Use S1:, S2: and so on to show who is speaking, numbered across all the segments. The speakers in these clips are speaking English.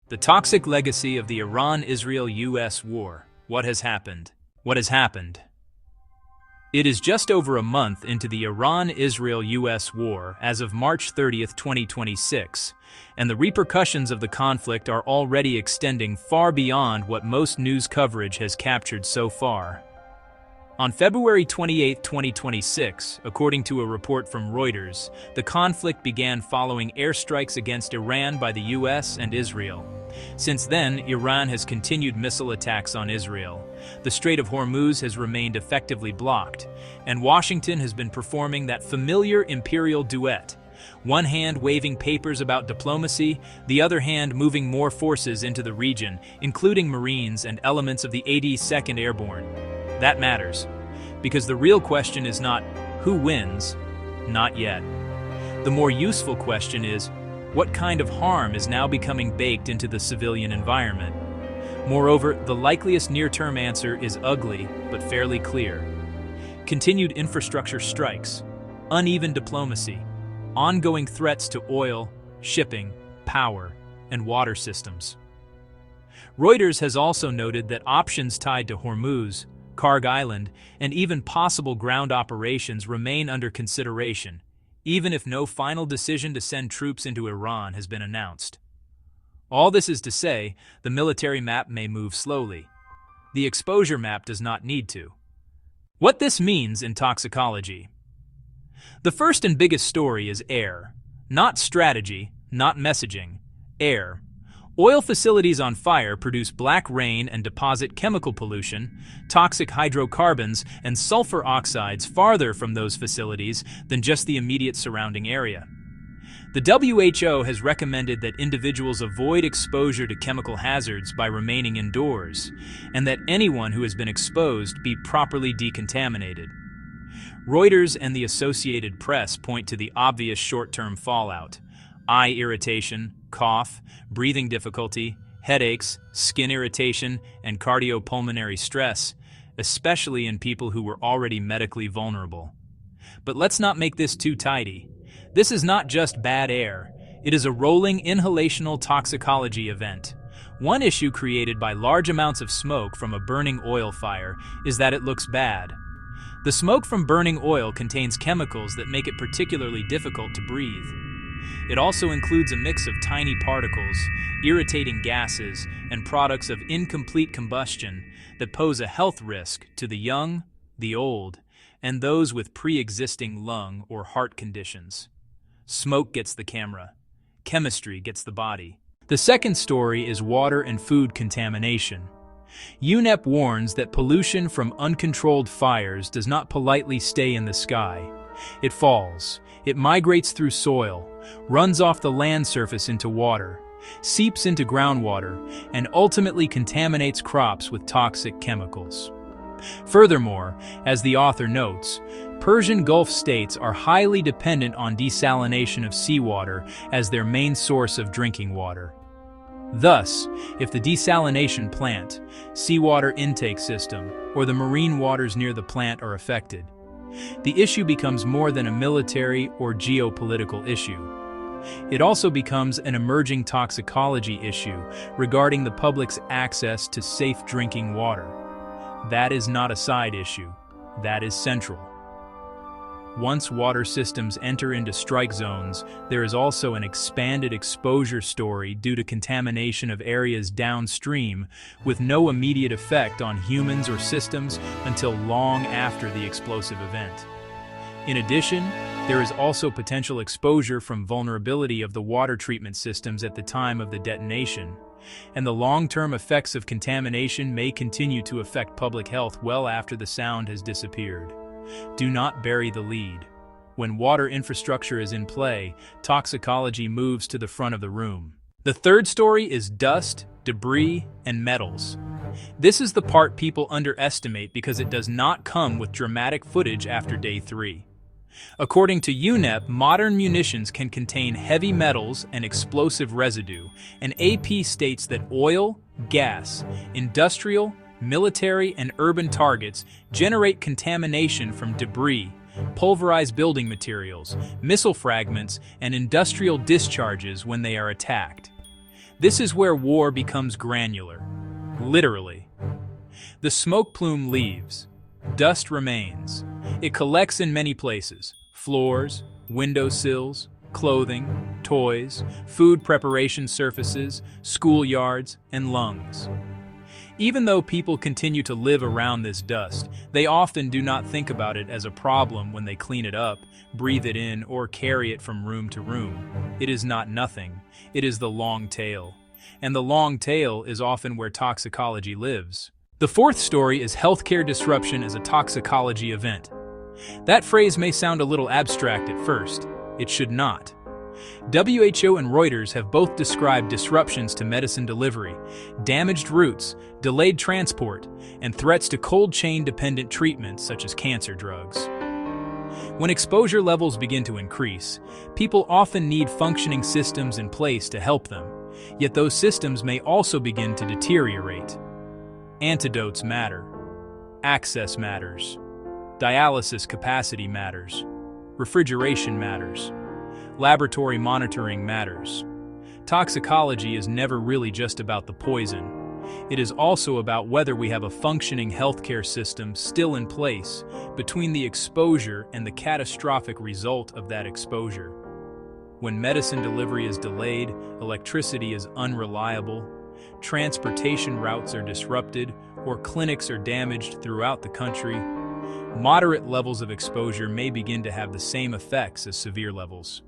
S1: The toxic legacy of the Iran-Israel-U.S. war. What has happened? What has happened? It is just over a month into the Iran-Israel-U.S. war as of March 30th, 2026, and the repercussions of the conflict are already extending far beyond what most news coverage has captured so far. On February 28, 2026, according to a report from Reuters, the conflict began following airstrikes against Iran by the U.S. and Israel. Since then, Iran has continued missile attacks on Israel. The Strait of Hormuz has remained effectively blocked, and Washington has been performing that familiar imperial duet. One hand waving papers about diplomacy, the other hand moving more forces into the region, including Marines and elements of the 82nd Airborne. That matters, because the real question is not who wins, not yet. The more useful question is, what kind of harm is now becoming baked into the civilian environment? Moreover, the likeliest near-term answer is ugly, but fairly clear. Continued infrastructure strikes, uneven diplomacy, ongoing threats to oil, shipping, power, and water systems. Reuters has also noted that options tied to Hormuz, Karg Island, and even possible ground operations remain under consideration, even if no final decision to send troops into Iran has been announced. All this is to say, the military map may move slowly. The exposure map does not need to. What this means in toxicology. The first and biggest story is air. Not strategy, not messaging. Air. Oil facilities on fire produce black rain and deposit chemical pollution, toxic hydrocarbons, and sulfur oxides farther from those facilities than just the immediate surrounding area. The WHO has recommended that individuals avoid exposure to chemical hazards by remaining indoors, and that anyone who has been exposed be properly decontaminated. Reuters and the Associated Press point to the obvious short-term fallout: eye irritation, cough, breathing difficulty, headaches, skin irritation, and cardiopulmonary stress, especially in people who were already medically vulnerable. But let's not make this too tidy. This is not just bad air. It is a rolling inhalational toxicology event. One issue created by large amounts of smoke from a burning oil fire is that it looks bad. The smoke from burning oil contains chemicals that make it particularly difficult to breathe. It also includes a mix of tiny particles, irritating gases, and products of incomplete combustion that pose a health risk to the young, the old, and those with pre-existing lung or heart conditions. Smoke gets the camera. Chemistry gets the body. The second story is water and food contamination. UNEP warns that pollution from uncontrolled fires does not politely stay in the sky. It falls. It migrates through soil, runs off the land surface into water, seeps into groundwater, and ultimately contaminates crops with toxic chemicals. Furthermore, as the author notes, Persian Gulf states are highly dependent on desalination of seawater as their main source of drinking water. Thus, if the desalination plant, seawater intake system, or the marine waters near the plant are affected, the issue becomes more than a military or geopolitical issue. It also becomes an emerging toxicology issue regarding the public's access to safe drinking water. That is not a side issue. That is central. Once water systems enter into strike zones, there is also an expanded exposure story due to contamination of areas downstream with no immediate effect on humans or systems until long after the explosive event. In addition, there is also potential exposure from vulnerability of the water treatment systems at the time of the detonation, and the long-term effects of contamination may continue to affect public health well after the sound has disappeared. Do not bury the lead. When water infrastructure is in play, toxicology moves to the front of the room. The third story is dust, debris, and metals. This is the part people underestimate because it does not come with dramatic footage after day 3. According to UNEP, modern munitions can contain heavy metals and explosive residue, and AP states that oil, gas, industrial, military, and urban targets generate contamination from debris, pulverized building materials, missile fragments, and industrial discharges when they are attacked. This is where war becomes granular. Literally. The smoke plume leaves. Dust remains. It collects in many places: floors, windowsills, clothing, toys, food preparation surfaces, schoolyards, and lungs. Even though people continue to live around this dust, they often do not think about it as a problem when they clean it up, breathe it in, or carry it from room to room. It is not nothing. It is the long tail. And the long tail is often where toxicology lives. The fourth story is healthcare disruption as a toxicology event. That phrase may sound a little abstract at first. It should not. WHO and Reuters have both described disruptions to medicine delivery, damaged routes, delayed transport, and threats to cold chain-dependent treatments such as cancer drugs. When exposure levels begin to increase, people often need functioning systems in place to help them, yet those systems may also begin to deteriorate. Antidotes matter. Access matters. Dialysis capacity matters. Refrigeration matters. Laboratory monitoring matters. Toxicology is never really just about the poison. It is also about whether we have a functioning healthcare system still in place between the exposure and the catastrophic result of that exposure. When medicine delivery is delayed, electricity is unreliable, transportation routes are disrupted, or clinics are damaged throughout the country, moderate levels of exposure may begin to have the same effects as severe levels.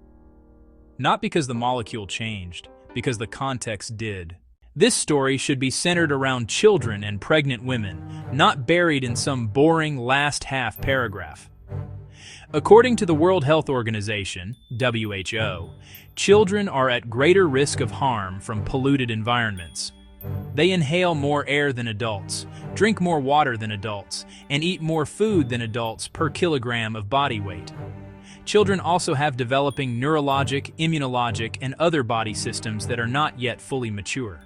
S1: Not because the molecule changed, because the context did. This story should be centered around children and pregnant women, not buried in some boring last half paragraph. According to the World Health Organization, WHO, children are at greater risk of harm from polluted environments. They inhale more air than adults, drink more water than adults, and eat more food than adults per kilogram of body weight. Children also have developing neurologic, immunologic, and other body systems that are not yet fully mature.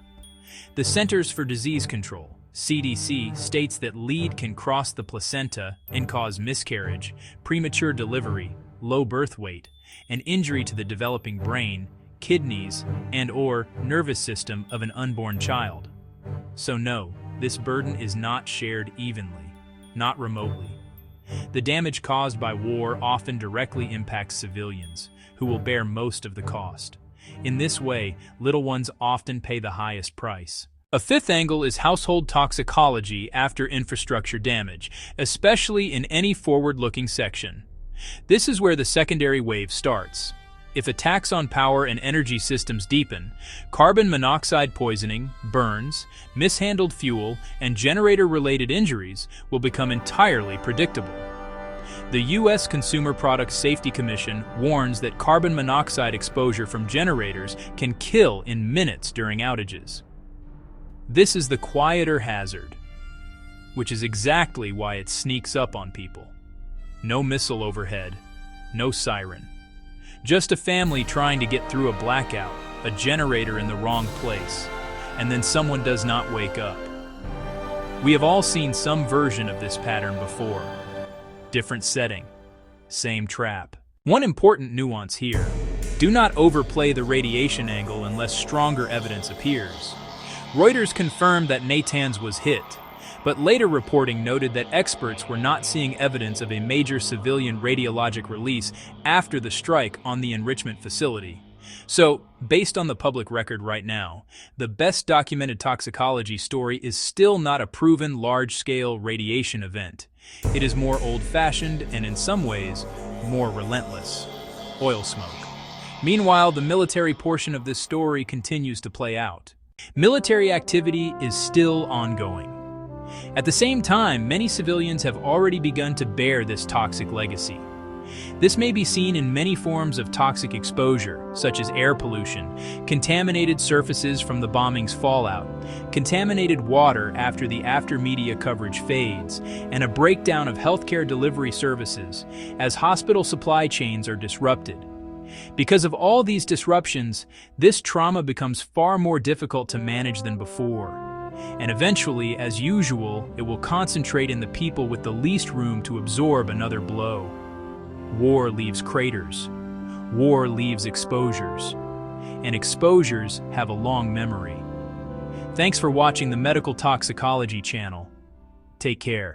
S1: The Centers for Disease Control, CDC, states that lead can cross the placenta and cause miscarriage, premature delivery, low birth weight, and injury to the developing brain, kidneys, and/or nervous system of an unborn child. So no, this burden is not shared evenly, not remotely. The damage caused by war often directly impacts civilians, who will bear most of the cost. In this way, little ones often pay the highest price. A fifth angle is household toxicology after infrastructure damage, especially in any forward-looking section. This is where the secondary wave starts. If attacks on power and energy systems deepen, carbon monoxide poisoning, burns, mishandled fuel, and generator-related injuries will become entirely predictable. The U.S. Consumer Product Safety Commission warns that carbon monoxide exposure from generators can kill in minutes during outages. This is the quieter hazard, which is exactly why it sneaks up on people. No missile overhead, no siren. Just a family trying to get through a blackout, a generator in the wrong place, and then someone does not wake up. We have all seen some version of this pattern before. Different setting, same trap. One important nuance here: do not overplay the radiation angle unless stronger evidence appears. Reuters confirmed that Natanz was hit, but later reporting noted that experts were not seeing evidence of a major civilian radiologic release after the strike on the enrichment facility. So, based on the public record right now, the best documented toxicology story is still not a proven large-scale radiation event. It is more old-fashioned and, in some ways, more relentless. Oil smoke. Meanwhile, the military portion of this story continues to play out. Military activity is still ongoing. At the same time, many civilians have already begun to bear this toxic legacy. This may be seen in many forms of toxic exposure, such as air pollution, contaminated surfaces from the bombing's fallout, contaminated water after the media coverage fades, and a breakdown of healthcare delivery services as hospital supply chains are disrupted. Because of all these disruptions, this trauma becomes far more difficult to manage than before. And eventually, as usual, it will concentrate in the people with the least room to absorb another blow. War leaves craters. War leaves exposures. and exposures have a long memory. Thanks for watching the Medical Toxicology channel. Take care.